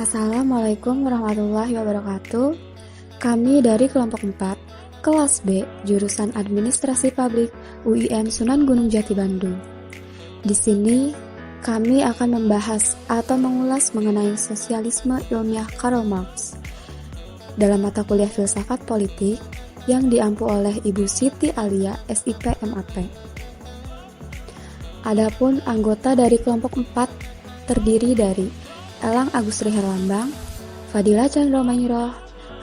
Assalamualaikum warahmatullahi wabarakatuh. Kami dari kelompok 4, kelas B, jurusan Administrasi Publik UIN Sunan Gunung Jati Bandung. Di sini, kami akan membahas atau mengulas mengenai sosialisme ilmiah Karl Marx dalam mata kuliah filsafat politik yang diampu oleh Ibu Siti Alia, SIP MAP. Adapun anggota dari kelompok 4 terdiri dari Elang Agustri Herlambang, Fadila Chandra-Mainyroh,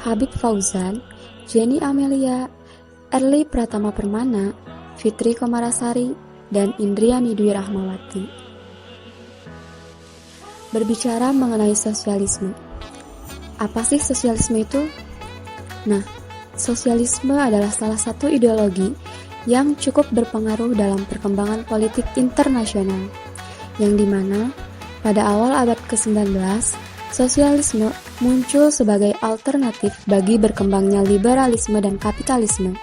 Habib Fauzan, Jenny Amelia, Erli Pratama Permana, Fitri Komarasari, dan Indriani Dwi Rahmawati. Berbicara mengenai sosialisme. Apa sih sosialisme itu? Nah, sosialisme adalah salah satu ideologi yang cukup berpengaruh dalam perkembangan politik internasional, yang dimana pada awal abad ke-19, sosialisme muncul sebagai alternatif bagi berkembangnya liberalisme dan kapitalisme,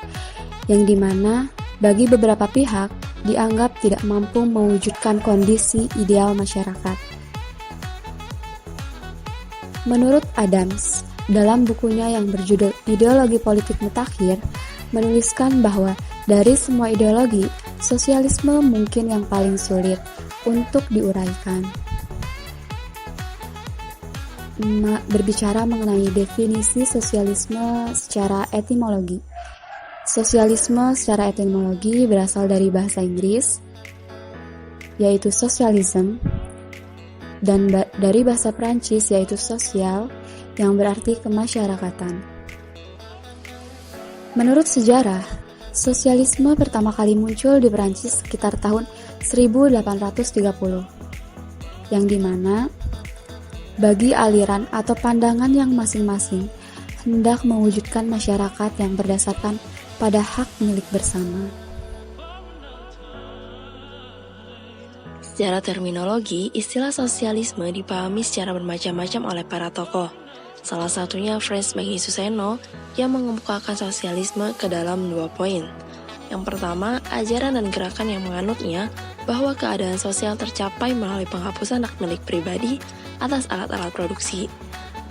yang dimana bagi beberapa pihak dianggap tidak mampu mewujudkan kondisi ideal masyarakat. Menurut Adams, dalam bukunya yang berjudul Ideologi Politik Mutakhir, menuliskan bahwa dari semua ideologi, sosialisme mungkin yang paling sulit untuk diuraikan. Berbicara mengenai definisi sosialisme secara etimologi. Sosialisme secara etimologi berasal dari bahasa Inggris, yaitu socialism, dan dari bahasa Prancis yaitu sosial, yang berarti kemasyarakatan. Menurut sejarah, sosialisme pertama kali muncul di Prancis sekitar tahun 1830, yang dimana bagi aliran atau pandangan yang masing-masing hendak mewujudkan masyarakat yang berdasarkan pada hak milik bersama. Secara terminologi, istilah sosialisme dipahami secara bermacam-macam oleh para tokoh. Salah satunya Frans Bengisuseno yang mengemukakan sosialisme ke dalam 2 poin. Yang pertama, ajaran dan gerakan yang menganutnya bahwa keadaan sosial tercapai melalui penghapusan hak milik pribadi atas alat-alat produksi,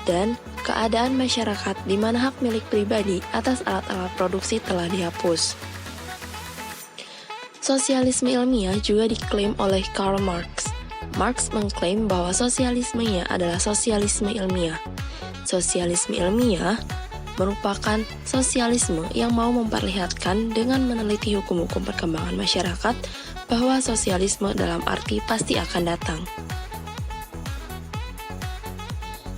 dan keadaan masyarakat di mana hak milik pribadi atas alat-alat produksi telah dihapus. Sosialisme ilmiah juga diklaim oleh Karl Marx. Marx mengklaim bahwa sosialismenya adalah sosialisme ilmiah. Sosialisme ilmiah merupakan sosialisme yang mau memperlihatkan dengan meneliti hukum-hukum perkembangan masyarakat bahwa sosialisme dalam arti pasti akan datang.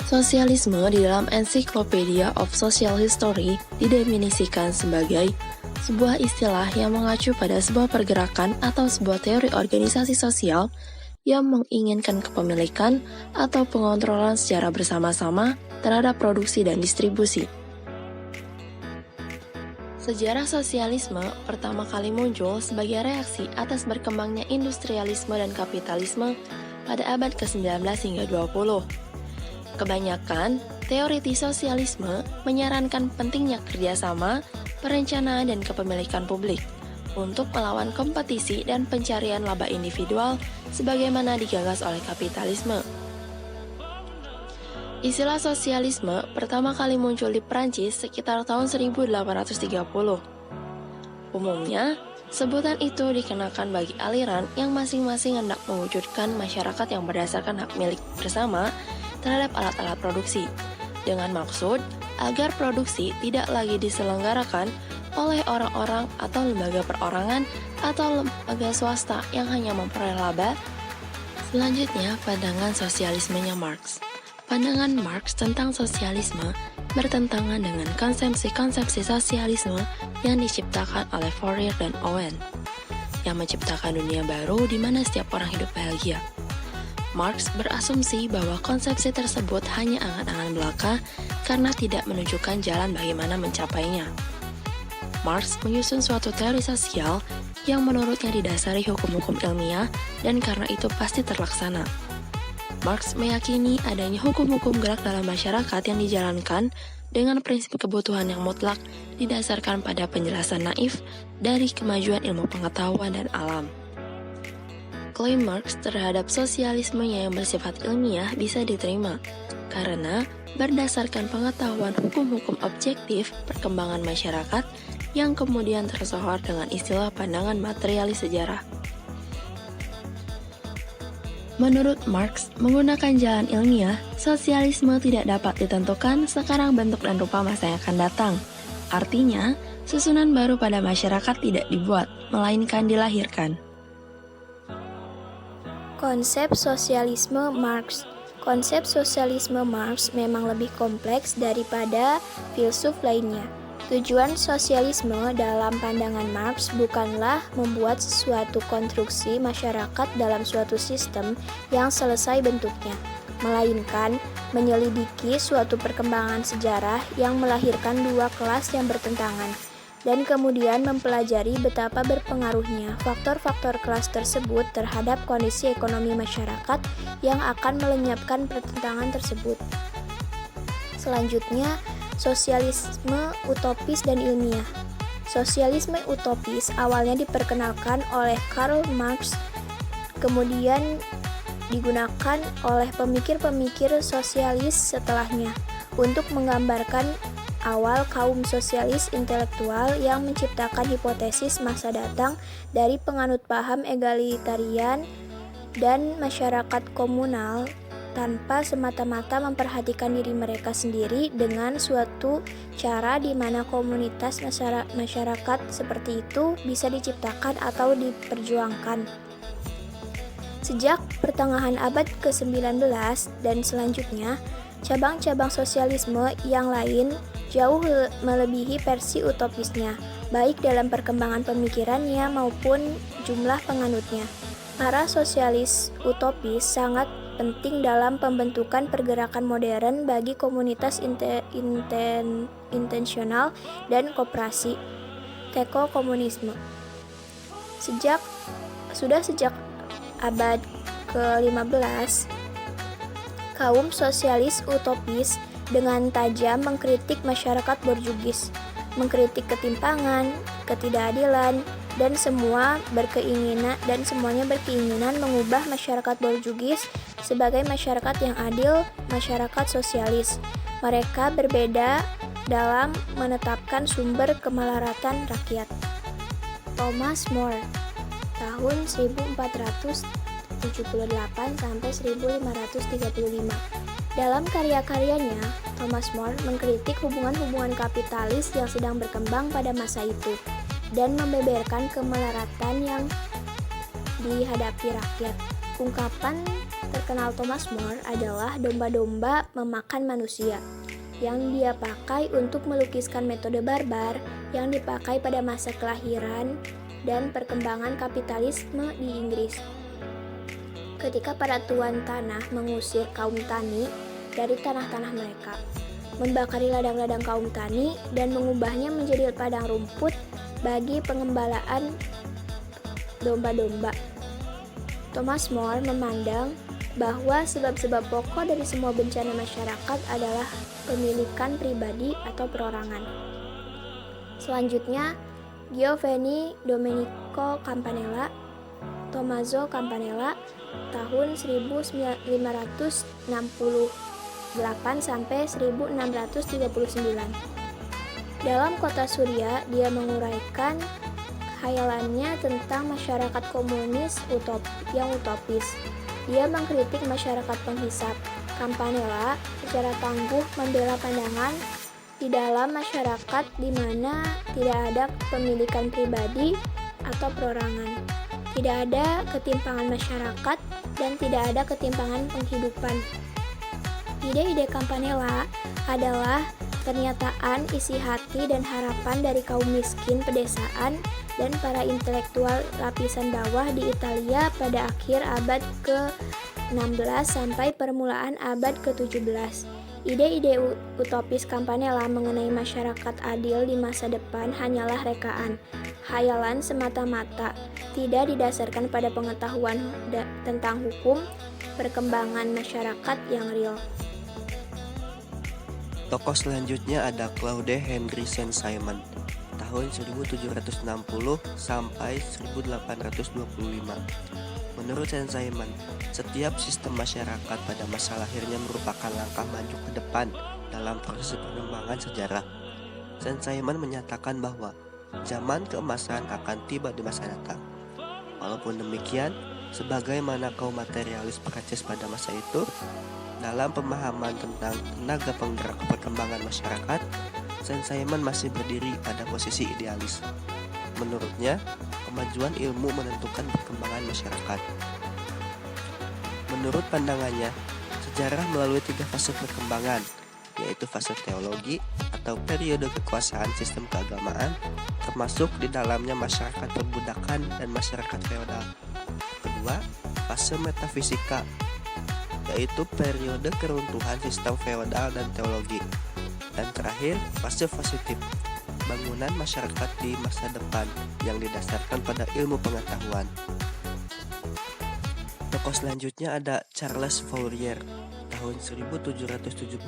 Sosialisme di dalam Encyclopedia of Social History didefinisikan sebagai sebuah istilah yang mengacu pada sebuah pergerakan atau sebuah teori organisasi sosial yang menginginkan kepemilikan atau pengontrolan secara bersama-sama terhadap produksi dan distribusi. Sejarah sosialisme pertama kali muncul sebagai reaksi atas berkembangnya industrialisme dan kapitalisme pada abad ke-19 hingga 20. Kebanyakan teoriti sosialisme menyarankan pentingnya kerjasama, perencanaan, dan kepemilikan publik untuk melawan kompetisi dan pencarian laba individual sebagaimana digagas oleh kapitalisme. Istilah sosialisme pertama kali muncul di Prancis sekitar tahun 1830. Umumnya, sebutan itu dikenakan bagi aliran yang masing-masing hendak mewujudkan masyarakat yang berdasarkan hak milik bersama terhadap alat-alat produksi, dengan maksud agar produksi tidak lagi diselenggarakan oleh orang-orang atau lembaga perorangan atau lembaga swasta yang hanya memperoleh laba. Selanjutnya, pandangan sosialismenya Marx. Pandangan Marx tentang sosialisme bertentangan dengan konsepsi-konsepsi sosialisme yang diciptakan oleh Fourier dan Owen, yang menciptakan dunia baru di mana setiap orang hidup bahagia. Marx berasumsi bahwa konsepsi tersebut hanya angan-angan belaka karena tidak menunjukkan jalan bagaimana mencapainya. Marx menyusun suatu teori sosial yang menurutnya didasari hukum-hukum ilmiah dan karena itu pasti terlaksana. Marx meyakini adanya hukum-hukum gerak dalam masyarakat yang dijalankan dengan prinsip kebutuhan yang mutlak didasarkan pada penjelasan naif dari kemajuan ilmu pengetahuan dan alam. klaim Marx terhadap sosialismenya yang bersifat ilmiah bisa diterima, karena berdasarkan pengetahuan hukum-hukum objektif perkembangan masyarakat yang kemudian tersohor dengan istilah pandangan materialis sejarah. Menurut Marx, menggunakan jalan ilmiah, sosialisme tidak dapat ditentukan sekarang bentuk dan rupa masa yang akan datang. Artinya, susunan baru pada masyarakat tidak dibuat, melainkan dilahirkan. Konsep sosialisme Marx. Konsep sosialisme Marx memang lebih kompleks daripada filsuf lainnya. Tujuan sosialisme dalam pandangan Marx bukanlah membuat suatu konstruksi masyarakat dalam suatu sistem yang selesai bentuknya, melainkan menyelidiki suatu perkembangan sejarah yang melahirkan dua kelas yang bertentangan, dan kemudian mempelajari betapa berpengaruhnya faktor-faktor kelas tersebut terhadap kondisi ekonomi masyarakat yang akan melenyapkan pertentangan tersebut. Selanjutnya, sosialisme utopis dan ilmiah. Sosialisme utopis awalnya diperkenalkan oleh Karl Marx, kemudian digunakan oleh pemikir-pemikir sosialis setelahnya untuk menggambarkan awal kaum sosialis intelektual yang menciptakan hipotesis masa datang dari penganut paham egalitarian dan masyarakat komunal tanpa semata-mata memperhatikan diri mereka sendiri dengan suatu cara di mana komunitas masyarakat seperti itu bisa diciptakan atau diperjuangkan. Sejak pertengahan abad ke-19 dan selanjutnya, cabang-cabang sosialisme yang lain jauh melebihi versi utopisnya, baik dalam perkembangan pemikirannya maupun jumlah penganutnya. Para sosialis utopis sangat penting dalam pembentukan pergerakan modern bagi komunitas intensional dan koperasi. Teko-komunisme. Sejak abad ke-15, kaum sosialis utopis dengan tajam mengkritik masyarakat borjugis, mengkritik ketimpangan, ketidakadilan, dan semuanya berkeinginan mengubah masyarakat borjugis sebagai masyarakat yang adil, masyarakat sosialis. Mereka berbeda dalam menetapkan sumber kemelaratan rakyat. Thomas More, tahun 1478 sampai 1535. Dalam karya-karyanya, Thomas More mengkritik hubungan-hubungan kapitalis yang sedang berkembang pada masa itu dan membeberkan kemelaratan yang dihadapi rakyat. Ungkapan terkenal Thomas More adalah domba-domba memakan manusia, yang dia pakai untuk melukiskan metode barbar yang dipakai pada masa kelahiran dan perkembangan kapitalisme di Inggris. Ketika para tuan tanah mengusir kaum tani dari tanah-tanah mereka, membakari ladang-ladang kaum tani dan mengubahnya menjadi padang rumput bagi pengembalaan domba-domba. Thomas More memandang bahwa sebab-sebab pokok dari semua bencana masyarakat adalah pemilikan pribadi atau perorangan. Selanjutnya, Giovanni Domenico Campanella, Tommaso Campanella, tahun 1568 sampai 1639. Dalam Kota Surya, dia menguraikan khayalannya tentang masyarakat komunis yang utopis. Dia mengkritik masyarakat penghisap. Campanella secara tangguh membela pandangan di dalam masyarakat di mana tidak ada pemilikan pribadi atau perorangan, tidak ada ketimpangan masyarakat, dan tidak ada ketimpangan penghidupan. Ide-ide Campanella adalah pernyataan isi hati dan harapan dari kaum miskin pedesaan dan para intelektual lapisan bawah di Italia pada akhir abad ke-16 sampai permulaan abad ke-17. Ide-ide utopis Campanella mengenai masyarakat adil di masa depan hanyalah rekaan, khayalan semata-mata, tidak didasarkan pada pengetahuan tentang hukum, perkembangan masyarakat yang real. Tokoh selanjutnya ada Claude Henry Saint-Simon, tahun 1760 sampai 1825. Menurut Saint-Simon, setiap sistem masyarakat pada masa lahirnya merupakan langkah maju ke depan dalam proses pengembangan sejarah. Saint-Simon menyatakan bahwa zaman keemasan akan tiba di masa datang. Walaupun demikian, sebagaimana kaum materialis Prancis pada masa itu, dalam pemahaman tentang tenaga penggerak perkembangan masyarakat, Saint-Simon masih berdiri pada posisi idealis. Menurutnya, kemajuan ilmu menentukan perkembangan masyarakat. Menurut pandangannya, sejarah melalui 3 fase perkembangan, yaitu fase teologi atau periode kekuasaan sistem keagamaan, termasuk di dalamnya masyarakat perbudakan dan masyarakat feodal. Kedua, fase metafisika, yaitu periode keruntuhan sistem feodal dan teologi. Dan terakhir, fase positif, bangunan masyarakat di masa depan yang didasarkan pada ilmu pengetahuan. Tokoh selanjutnya ada Charles Fourier, tahun 1772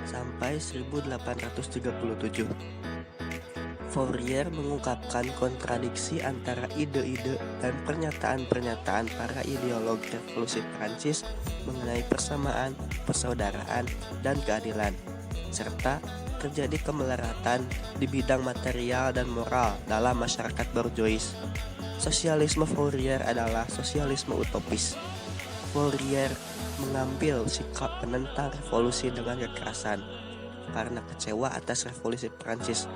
sampai 1837. Fourier mengungkapkan kontradiksi antara ide-ide dan pernyataan-pernyataan para ideolog revolusi Prancis mengenai persamaan, persaudaraan, dan keadilan, serta terjadi kemelaratan di bidang material dan moral dalam masyarakat borjuis. Sosialisme Fourier adalah sosialisme utopis. Fourier mengambil sikap menentang revolusi dengan kekerasan. Karena kecewa atas revolusi Prancis,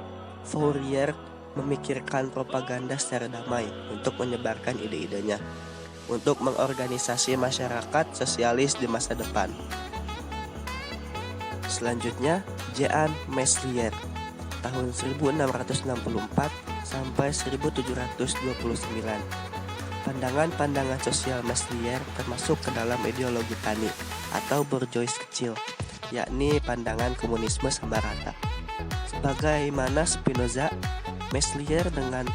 Fourier memikirkan propaganda secara damai untuk menyebarkan ide-idenya, untuk mengorganisasi masyarakat sosialis di masa depan. Selanjutnya, Jean Meslier, tahun 1664 sampai 1729. Pandangan-pandangan sosial Meslier termasuk ke dalam ideologi tani atau borjuis kecil, yakni pandangan komunisme sama rata. Sebagaimana Spinoza, Meslier dengan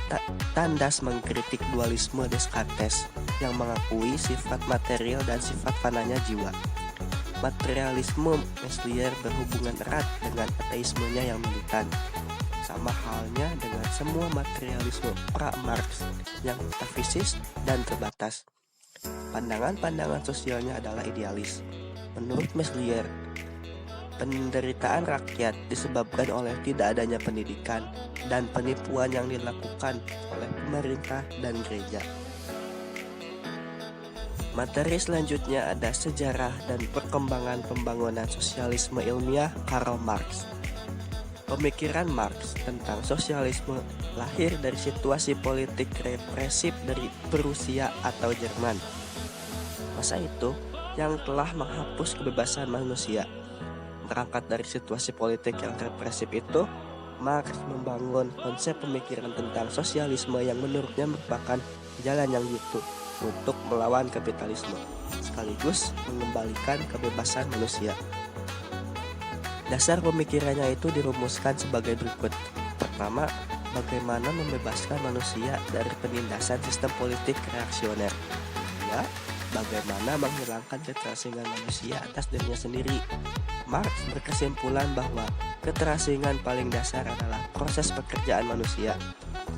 tandas mengkritik dualisme Descartes yang mengakui sifat material dan sifat fananya jiwa. Materialisme Meslier berhubungan erat dengan ateismenya yang militan. Sama halnya dengan semua materialisme pra-Marx yang metafisis dan terbatas. Pandangan-pandangan sosialnya adalah idealis. Menurut Meslier, penderitaan rakyat disebabkan oleh tidak adanya pendidikan dan penipuan yang dilakukan oleh pemerintah dan gereja. Materi selanjutnya ada sejarah dan perkembangan pembangunan sosialisme ilmiah Karl Marx. Pemikiran Marx tentang sosialisme lahir dari situasi politik represif dari Prusia atau Jerman. Masa itu yang telah menghapus kebebasan manusia. Berangkat dari situasi politik yang represif itu, Marx membangun konsep pemikiran tentang sosialisme yang menurutnya merupakan jalan yang jitu untuk melawan kapitalisme, sekaligus mengembalikan kebebasan manusia. Dasar pemikirannya itu dirumuskan sebagai berikut. Pertama, bagaimana membebaskan manusia dari penindasan sistem politik reaksioner. Kedua, bagaimana menghilangkan keterasingan manusia atas dirinya sendiri. Marx berkesimpulan bahwa keterasingan paling dasar adalah proses pekerjaan manusia.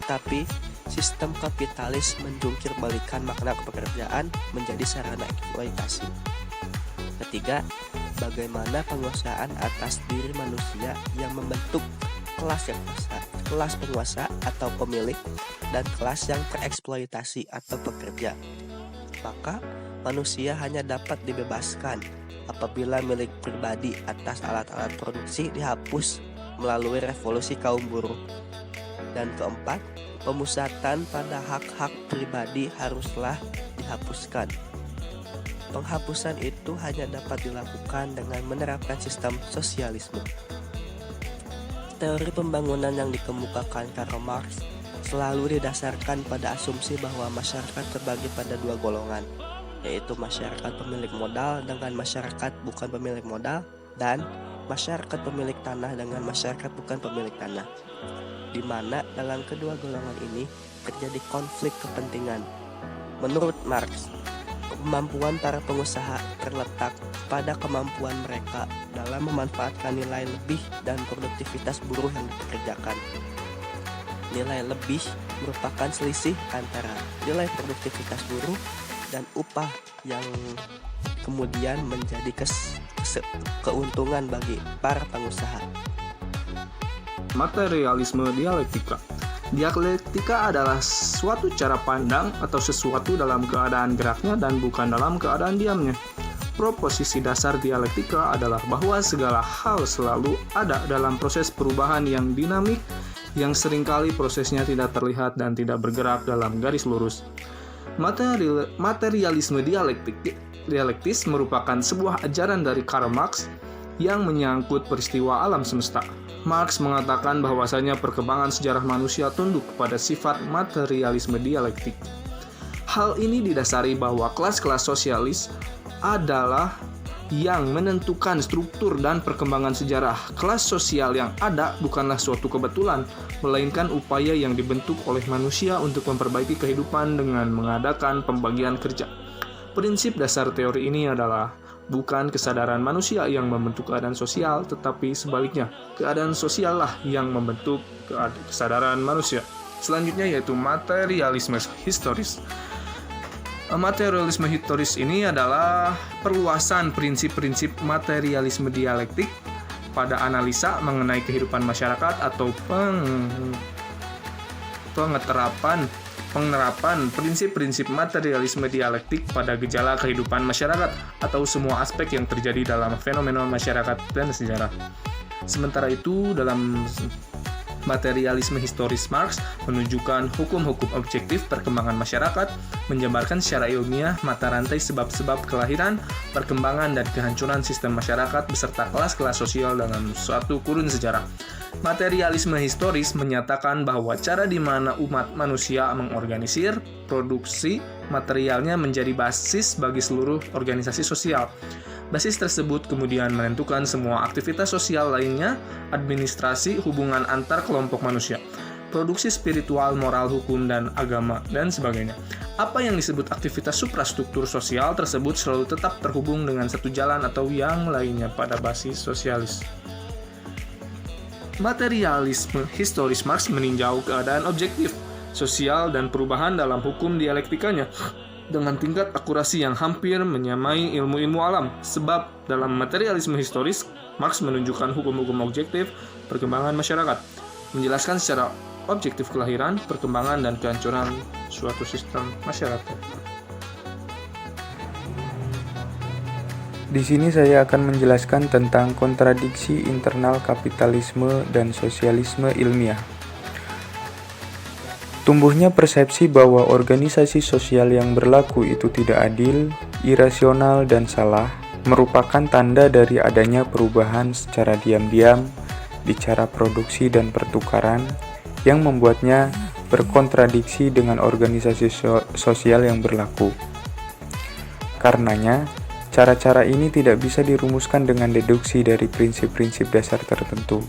Tetapi, sistem kapitalis menjungkir balikan makna pekerjaan menjadi sarana eksploitasi. Ketiga, bagaimana penguasaan atas diri manusia yang membentuk kelas penguasa atau pemilik dan kelas yang tereksploitasi atau pekerja. Maka manusia hanya dapat dibebaskan apabila milik pribadi atas alat-alat produksi dihapus melalui revolusi kaum buruh. Dan keempat, pemusatan pada hak-hak pribadi haruslah dihapuskan. Penghapusan itu hanya dapat dilakukan dengan menerapkan sistem sosialisme. Teori pembangunan yang dikemukakan Karl Marx selalu didasarkan pada asumsi bahwa masyarakat terbagi pada dua golongan, yaitu masyarakat pemilik modal dengan masyarakat bukan pemilik modal, dan masyarakat pemilik tanah dengan masyarakat bukan pemilik tanah, di mana dalam kedua golongan ini terjadi konflik kepentingan. Menurut Marx, kemampuan para pengusaha terletak pada kemampuan mereka dalam memanfaatkan nilai lebih dan produktivitas buruh yang dipekerjakan. Nilai lebih merupakan selisih antara nilai produktivitas buruh dan upah yang kemudian menjadi keuntungan bagi para pengusaha. Materialisme dialektika. Dialektika adalah suatu cara pandang atau sesuatu dalam keadaan geraknya dan bukan dalam keadaan diamnya. Proposisi dasar dialektika adalah bahwa segala hal selalu ada dalam proses perubahan yang dinamik, yang seringkali prosesnya tidak terlihat dan tidak bergerak dalam garis lurus. Materialisme dialektis merupakan sebuah ajaran dari Karl Marx yang menyangkut peristiwa alam semesta. Marx mengatakan bahwasanya perkembangan sejarah manusia tunduk pada sifat materialisme dialektik. Hal ini didasari bahwa kelas-kelas sosialis adalah yang menentukan struktur dan perkembangan sejarah. Kelas sosial yang ada bukanlah suatu kebetulan, melainkan upaya yang dibentuk oleh manusia untuk memperbaiki kehidupan dengan mengadakan pembagian kerja. Prinsip dasar teori ini adalah bukan kesadaran manusia yang membentuk keadaan sosial, tetapi sebaliknya, keadaan sosial lah yang membentuk kesadaran manusia. Selanjutnya yaitu materialisme historis. Materialisme historis ini adalah perluasan prinsip-prinsip materialisme dialektik pada analisa mengenai kehidupan masyarakat atau penerapan prinsip-prinsip materialisme dialektik pada gejala kehidupan masyarakat atau semua aspek yang terjadi dalam fenomena masyarakat dan sejarah. Sementara itu, dalam materialisme historis Marx menunjukkan hukum-hukum objektif perkembangan masyarakat, menjabarkan secara ilmiah mata rantai sebab-sebab kelahiran, perkembangan, dan kehancuran sistem masyarakat beserta kelas-kelas sosial dalam suatu kurun sejarah. Materialisme historis menyatakan bahwa cara di mana umat manusia mengorganisir produksi materialnya menjadi basis bagi seluruh organisasi sosial. Basis tersebut kemudian menentukan semua aktivitas sosial lainnya, administrasi, hubungan antar kelompok manusia, produksi spiritual, moral, hukum, dan agama, dan sebagainya. Apa yang disebut aktivitas suprastruktur sosial tersebut selalu tetap terhubung dengan satu jalan atau yang lainnya pada basis sosialis. Materialisme historis Marx meninjau keadaan objektif, sosial, dan perubahan dalam hukum dialektikanya dengan tingkat akurasi yang hampir menyamai ilmu-ilmu alam. Sebab dalam materialisme historis, Marx menunjukkan hukum-hukum objektif perkembangan masyarakat, menjelaskan secara objektif kelahiran, perkembangan, dan kehancuran suatu sistem masyarakat. Di sini saya akan menjelaskan tentang kontradiksi internal kapitalisme dan sosialisme ilmiah. Tumbuhnya persepsi bahwa organisasi sosial yang berlaku itu tidak adil, irasional, dan salah merupakan tanda dari adanya perubahan secara diam-diam di cara produksi dan pertukaran yang membuatnya berkontradiksi dengan organisasi sosial yang berlaku. Karenanya, cara-cara ini tidak bisa dirumuskan dengan deduksi dari prinsip-prinsip dasar tertentu,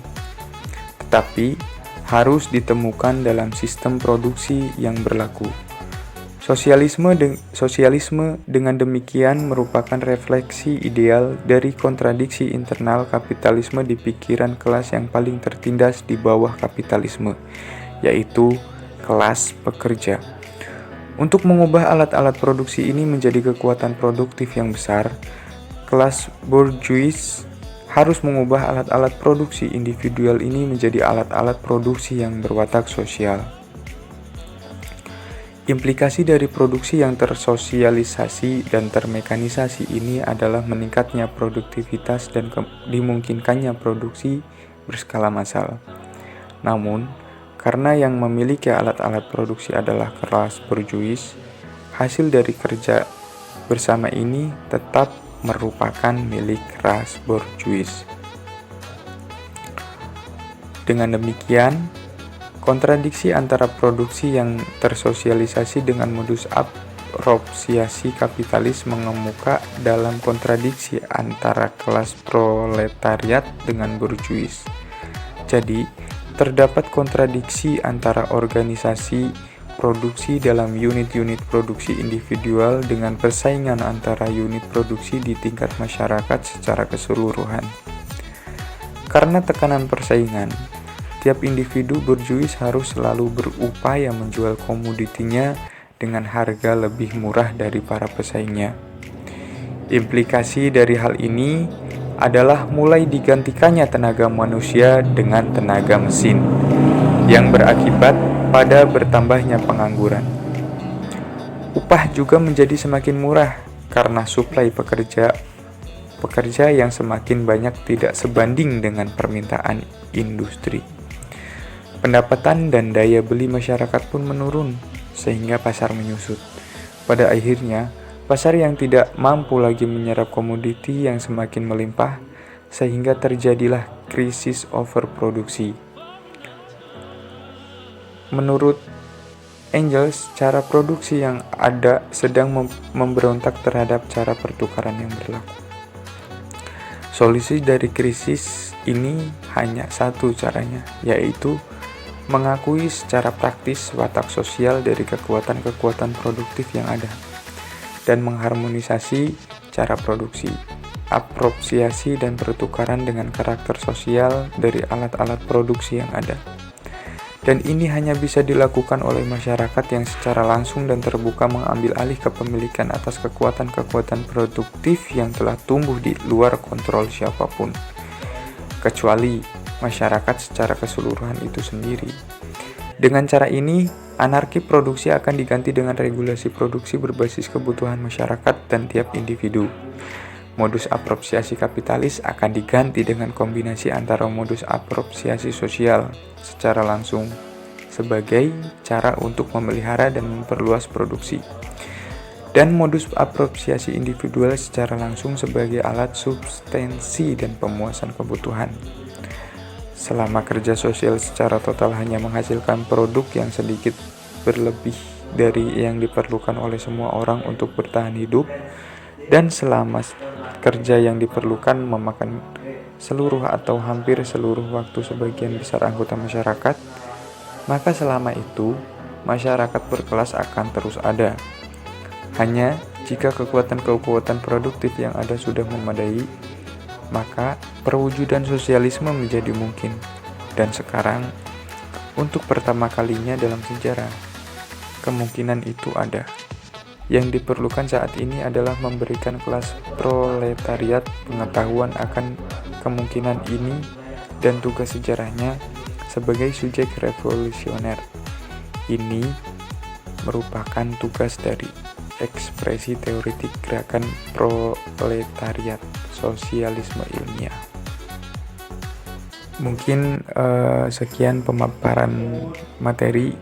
tetapi harus ditemukan dalam sistem produksi yang berlaku. Sosialisme dengan demikian merupakan refleksi ideal dari kontradiksi internal kapitalisme di pikiran kelas yang paling tertindas di bawah kapitalisme, yaitu kelas pekerja. Untuk mengubah alat-alat produksi ini menjadi kekuatan produktif yang besar, kelas bourgeois harus mengubah alat-alat produksi individual ini menjadi alat-alat produksi yang berwatak sosial. Implikasi dari produksi yang tersosialisasi dan termekanisasi ini adalah meningkatnya produktivitas dan dimungkinkannya produksi berskala massal. Namun, karena yang memiliki alat-alat produksi adalah kelas bourgeois, hasil dari kerja bersama ini tetap merupakan milik ras bourgeois. Dengan demikian, kontradiksi antara produksi yang tersosialisasi dengan modus apresiasi kapitalis mengemuka dalam kontradiksi antara kelas proletariat dengan bourgeois. Jadi, terdapat kontradiksi antara organisasi produksi dalam unit-unit produksi individual dengan persaingan antara unit produksi di tingkat masyarakat secara keseluruhan. Karena tekanan persaingan, tiap individu bourgeois harus selalu berupaya menjual komoditinya dengan harga lebih murah dari para pesaingnya. Implikasi dari hal ini adalah mulai digantikannya tenaga manusia dengan tenaga mesin, yang berakibat pada bertambahnya pengangguran. Upah juga menjadi semakin murah karena suplai pekerja yang semakin banyak tidak sebanding dengan permintaan industri. Pendapatan dan daya beli masyarakat pun menurun, sehingga pasar menyusut. Pada akhirnya, pasar yang tidak mampu lagi menyerap komoditi yang semakin melimpah, sehingga terjadilah krisis overproduksi. Menurut Engels, cara produksi yang ada sedang memberontak terhadap cara pertukaran yang berlaku. Solusi dari krisis ini hanya satu caranya, yaitu mengakui secara praktis watak sosial dari kekuatan-kekuatan produktif yang ada, dan mengharmonisasi cara produksi, apresiasi dan pertukaran dengan karakter sosial dari alat-alat produksi yang ada. Dan ini hanya bisa dilakukan oleh masyarakat yang secara langsung dan terbuka mengambil alih kepemilikan atas kekuatan-kekuatan produktif yang telah tumbuh di luar kontrol siapapun, kecuali masyarakat secara keseluruhan itu sendiri. Dengan cara ini, anarki produksi akan diganti dengan regulasi produksi berbasis kebutuhan masyarakat dan tiap individu. Modus apresiasi kapitalis akan diganti dengan kombinasi antara modus apresiasi sosial secara langsung sebagai cara untuk memelihara dan memperluas produksi, dan modus apresiasi individual secara langsung sebagai alat substansi dan pemuasan kebutuhan. Selama kerja sosial secara total hanya menghasilkan produk yang sedikit berlebih dari yang diperlukan oleh semua orang untuk bertahan hidup, dan selama kerja yang diperlukan memakan seluruh atau hampir seluruh waktu sebagian besar anggota masyarakat, maka selama itu masyarakat berkelas akan terus ada. Hanya jika kekuatan-kekuatan produktif yang ada sudah memadai, maka perwujudan sosialisme menjadi mungkin. Dan sekarang, untuk pertama kalinya dalam sejarah, kemungkinan itu ada. Yang diperlukan saat ini adalah memberikan kelas proletariat pengetahuan akan kemungkinan ini dan tugas sejarahnya sebagai subjek revolusioner. Ini merupakan tugas dari ekspresi teoretik gerakan proletariat sosialisme ilmiah. Mungkin sekian pemaparan materi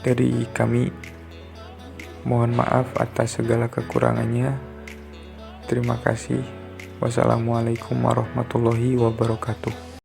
dari kami. Mohon maaf atas segala kekurangannya. Terima kasih. Wassalamualaikum warahmatullahi wabarakatuh.